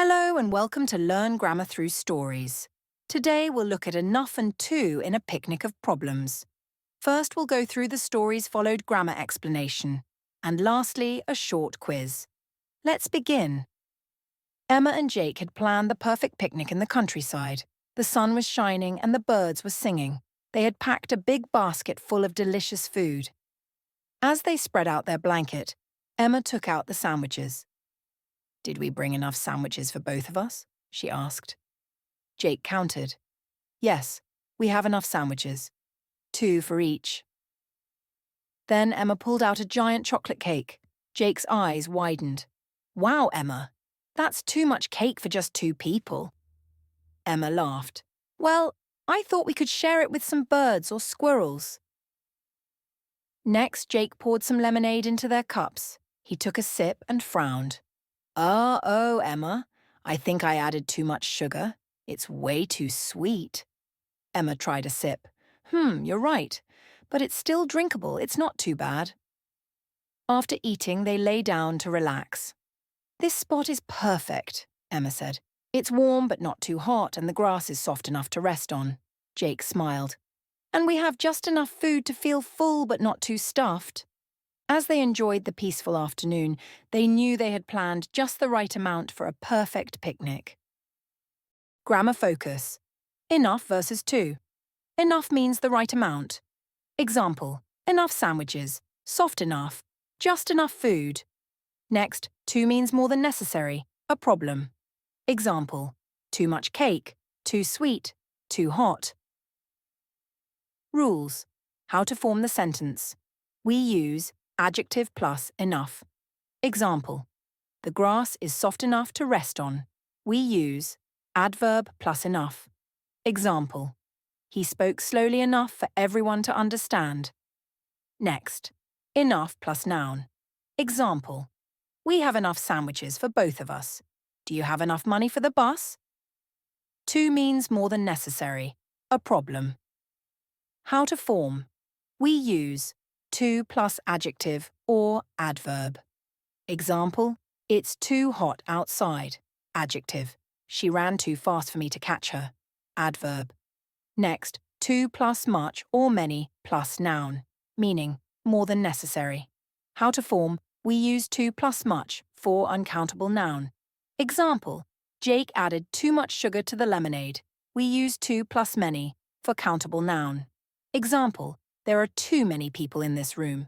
Hello and welcome to Learn Grammar Through Stories. Today we'll look at enough and to in a picnic of problems. First we'll go through the stories followed grammar explanation. And lastly, a short quiz. Let's begin. Emma and Jake had planned the perfect picnic in the countryside. The sun was shining and the birds were singing. They had packed a big basket full of delicious food. As they spread out their blanket, Emma took out the sandwiches. "Did we bring enough sandwiches for both of us?" she asked. Jake counted. "Yes, we have enough sandwiches. 2 for each." Then Emma pulled out a giant chocolate cake. Jake's eyes widened. "Wow, Emma, that's too much cake for just 2 people." Emma laughed. "Well, I thought we could share it with some birds or squirrels." Next, Jake poured some lemonade into their cups. He took a sip and frowned. "Oh, Emma, I think I added too much sugar. It's way too sweet." Emma tried a sip. You're right. But it's still drinkable, it's not too bad." After eating, they lay down to relax. "This spot is perfect," Emma said. "It's warm but not too hot and the grass is soft enough to rest on." Jake smiled. "And we have just enough food to feel full but not too stuffed." As they enjoyed the peaceful afternoon, they knew they had planned just the right amount for a perfect picnic. Grammar focus. Enough versus to. Enough means the right amount. Example, enough sandwiches, soft enough, just enough food. Next, to means more than necessary, a problem. Example, too much cake, too sweet, too hot. Rules. How to form the sentence. We use adjective plus enough. Example, the grass is soft enough to rest on. We use adverb plus enough. Example, he spoke slowly enough for everyone to understand. Next, enough plus noun. Example, we have enough sandwiches for both of us. Do you have enough money for the bus? To means more than necessary, a problem. How to form. We use to plus adjective or adverb. Example, it's too hot outside. Adjective, she ran too fast for me to catch her. Adverb. Next, to plus much or many plus noun, meaning more than necessary. How to form, we use to plus much for uncountable noun. Example, Jake added too much sugar to the lemonade. We use to plus many for countable noun. Example, there are too many people in this room.